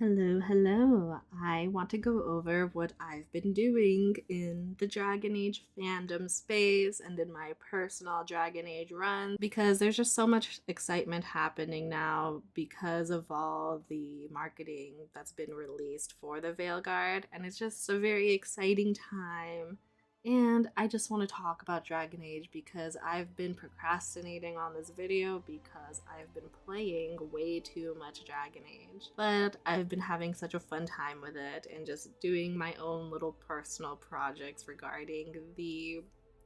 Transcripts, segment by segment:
Hello, hello. I want to go over what I've been doing in the Dragon Age fandom space and in my personal Dragon Age run because there's just so much excitement happening now because of all the marketing that's been released for the Veilguard, and it's just a very exciting time. And I just want to talk about Dragon Age because I've been procrastinating on this video because I've been playing way too much Dragon Age. But I've been having such a fun time with it and just doing my own little personal projects regarding the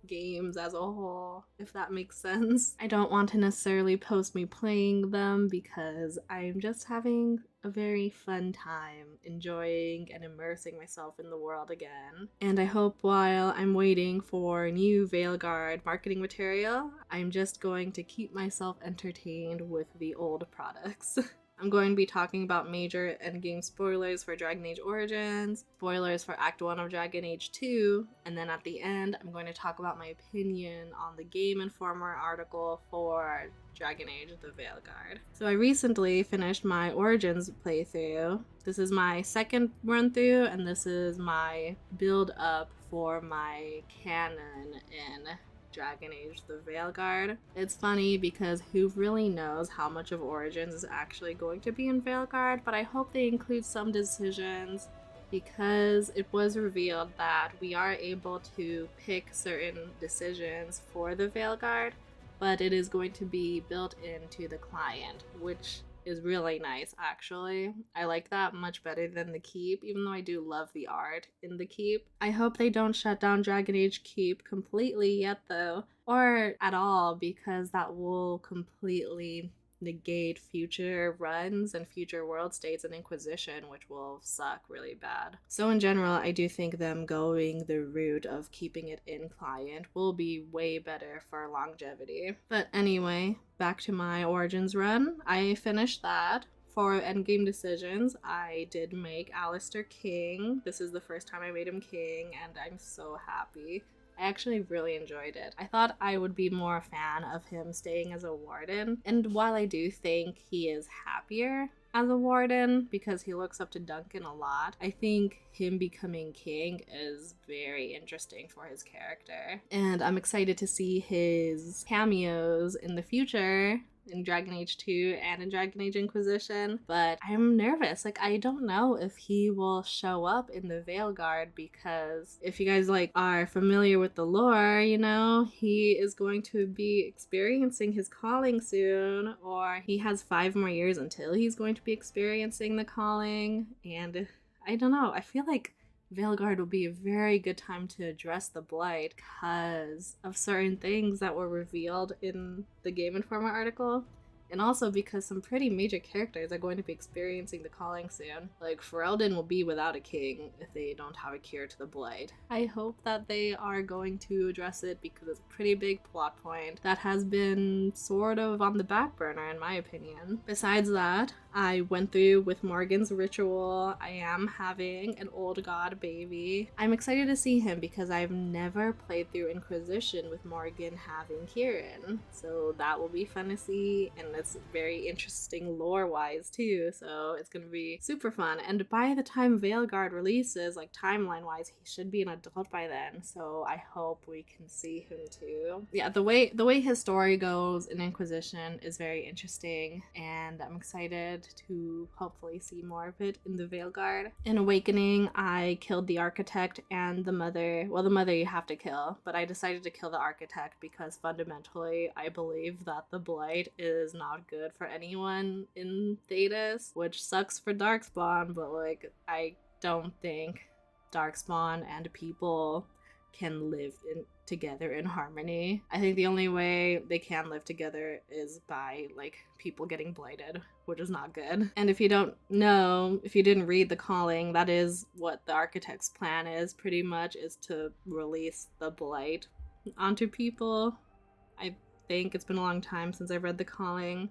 games as a whole, if that makes sense. I don't want to necessarily post me playing them because I'm just having a very fun time enjoying and immersing myself in the world again. And I hope while I'm waiting for new Veilguard marketing material, I'm just going to keep myself entertained with the old products. I'm going to be talking about major endgame spoilers for Dragon Age Origins, spoilers for Act 1 of Dragon Age 2, and then at the end, I'm going to talk about my opinion on the GameInformer article for Dragon Age the Veilguard. So I recently finished my Origins playthrough. This is my second run through, and this is my build up for my canon in Dragon Age the Veilguard. It's funny because who really knows how much of Origins is actually going to be in Veilguard, but I hope they include some decisions because it was revealed that we are able to pick certain decisions for the Veilguard, but it is going to be built into the client, which is really nice actually. I like that much better than the Keep, even though I do love the art in the Keep. I hope they don't shut down Dragon Age Keep completely yet though, or at all, because that will completely negate future runs and future world states and Inquisition, which will suck really bad. So in general, I do think them going the route of keeping it in client will be way better for longevity. But anyway, back to my Origins run. I finished that. For endgame decisions, I did make Alistair king. This is the first time I made him king, and I'm so happy. I actually really enjoyed it. I thought I would be more a fan of him staying as a warden, and while I do think he is happier as a warden because he looks up to Duncan a lot, I think him becoming king is very interesting for his character. And I'm excited to see his cameos in the future in Dragon Age 2 and in Dragon Age Inquisition, but I'm nervous. Like, I don't know if he will show up in the Veilguard because if you guys are familiar with the lore, he is going to be experiencing his calling soon, or he has 5 more years until he's going to be experiencing the calling, and I don't know. I feel like Veilguard will be a very good time to address the Blight because of certain things that were revealed in the GameInformer article, and also because some pretty major characters are going to be experiencing the calling soon. Like, Ferelden will be without a king if they don't have a cure to the Blight. I hope that they are going to address it because it's a pretty big plot point that has been sort of on the back burner in my opinion. Besides that, I went through with Morgan's ritual. I am having an old god baby. I'm excited to see him because I've never played through Inquisition with Morgan having Kieran. So that will be fun to see, and it's very interesting lore-wise too, so it's gonna be super fun. And by the time Veilguard releases, timeline-wise, he should be an adult by then, so I hope we can see him too. Yeah, the way his story goes in Inquisition is very interesting, and I'm excited to hopefully see more of it in the Veilguard. In Awakening, I killed the Architect and the Mother. Well, the Mother you have to kill, but I decided to kill the Architect because fundamentally I believe that the Blight is not good for anyone in Thedas, which sucks for Darkspawn, but I don't think Darkspawn and people can live together in harmony. I think the only way they can live together is by people getting blighted, which is not good. And if you don't know, if you didn't read The Calling, that is what the Architect's plan is, pretty much, is to release the blight onto people. I think it's been a long time since I've read The Calling,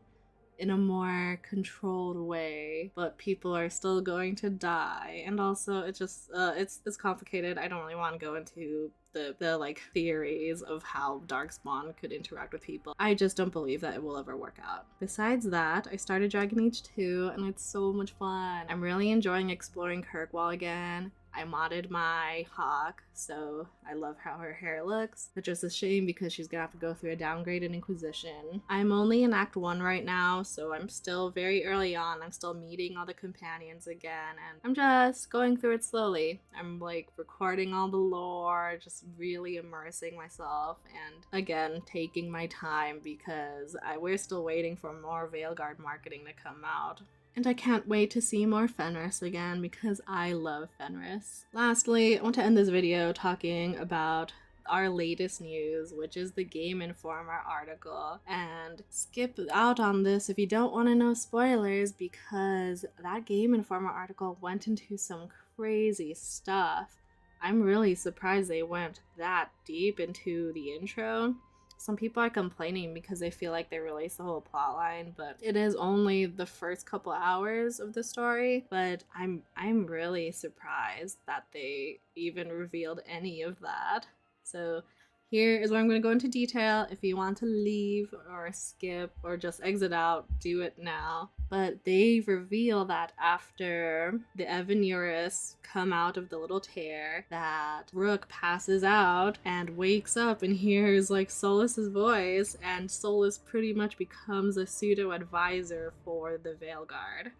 in a more controlled way, but people are still going to die. And also it just it's complicated. I don't really want to go into the like theories of how Darkspawn could interact with people. I just don't believe that it will ever work out. Besides that, I started Dragon Age 2 and it's so much fun. I'm really enjoying exploring Kirkwall again. I modded my Hawk, so I love how her hair looks. It's just a shame because she's gonna have to go through a downgrade in Inquisition. I'm only in Act 1 right now, so I'm still very early on. I'm still meeting all the companions again, and I'm just going through it slowly. I'm like recording all the lore, just really immersing myself, and again, taking my time because we're still waiting for more Veilguard marketing to come out. And I can't wait to see more Fenris again because I love Fenris. Lastly, I want to end this video talking about our latest news, which is the GameInformer article. And skip out on this if you don't want to know spoilers because that GameInformer article went into some crazy stuff. I'm really surprised they went that deep into the intro. Some people are complaining because they feel like they released the whole plot line, but it is only the first couple hours of the story. But I'm really surprised that they even revealed any of that. So here is where I'm going to go into detail. If you want to leave or skip or just exit out, do it now. But they reveal that after the Evanurus come out of the little tear, that Rook passes out and wakes up and hears like Solas's voice, and Solas pretty much becomes a pseudo-advisor for the Veilguard.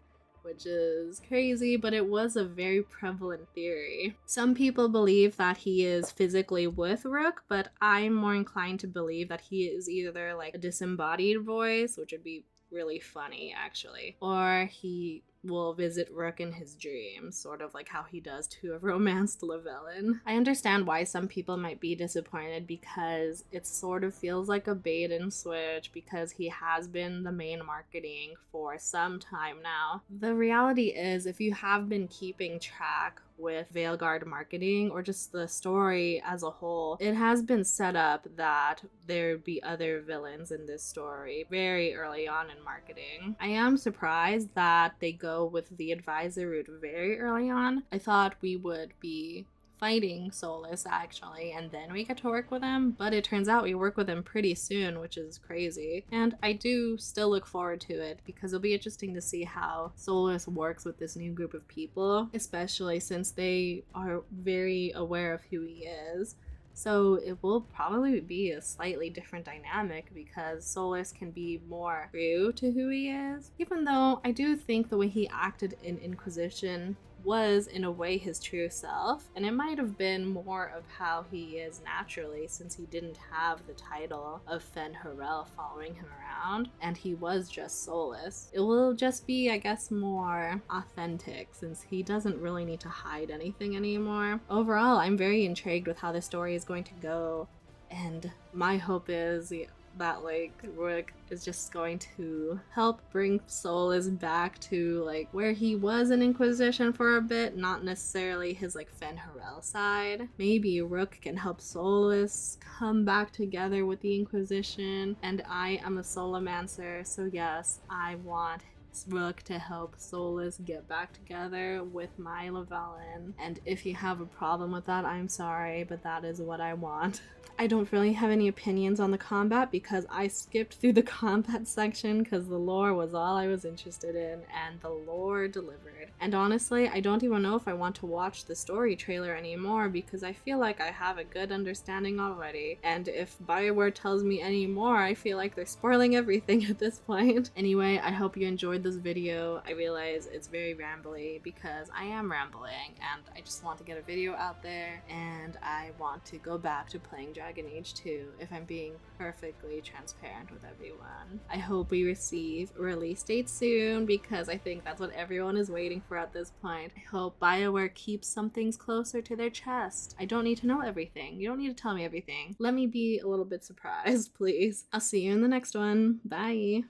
Which is crazy, but it was a very prevalent theory. Some people believe that he is physically with Rook, but I'm more inclined to believe that he is either like a disembodied voice, which would be really funny actually, or he will visit Rook in his dreams, sort of like how he does to a romanced Llewellyn. I understand why some people might be disappointed because it sort of feels like a bait and switch because he has been the main marketing for some time now. The reality is, if you have been keeping track with Veilguard marketing or just the story as a whole, it has been set up that there'd be other villains in this story very early on in marketing. I am surprised that they go with the advisor route very early on. I thought we would be fighting Solas actually, and then we get to work with him, but it turns out we work with him pretty soon, which is crazy. And I do still look forward to it because it'll be interesting to see how Solas works with this new group of people, especially since they are very aware of who he is. So it will probably be a slightly different dynamic because Solas can be more true to who he is, even though I do think the way he acted in Inquisition was in a way his true self, and it might have been more of how he is naturally since he didn't have the title of Fen Harel following him around and he was just Solas. It will just be, I guess, more authentic since he doesn't really need to hide anything anymore. Overall, I'm very intrigued with how the story is going to go, and my hope is that like Rook is just going to help bring Solas back to like where he was in Inquisition for a bit, not necessarily his like Fen Harel side. Maybe Rook can help Solas come back together with the Inquisition, and I am a Solomancer, so yes, I want Rook to help Solas get back together with my Llewellyn. And if you have a problem with that, I'm sorry, but that is what I want. I don't really have any opinions on the combat because I skipped through the combat section because the lore was all I was interested in, and the lore delivered. And honestly, I don't even know if I want to watch the story trailer anymore because I feel like I have a good understanding already. And if BioWare tells me any more, I feel like they're spoiling everything at this point. Anyway, I hope you enjoyed this video. I realize it's very rambly because I am rambling and I just want to get a video out there, and I want to go back to playing Dragon Age 2 if I'm being perfectly transparent with everyone. I hope we receive a release date soon because I think that's what everyone is waiting for at this point. I hope BioWare keeps some things closer to their chest. I don't need to know everything. You don't need to tell me everything. Let me be a little bit surprised, please. I'll see you in the next one. Bye!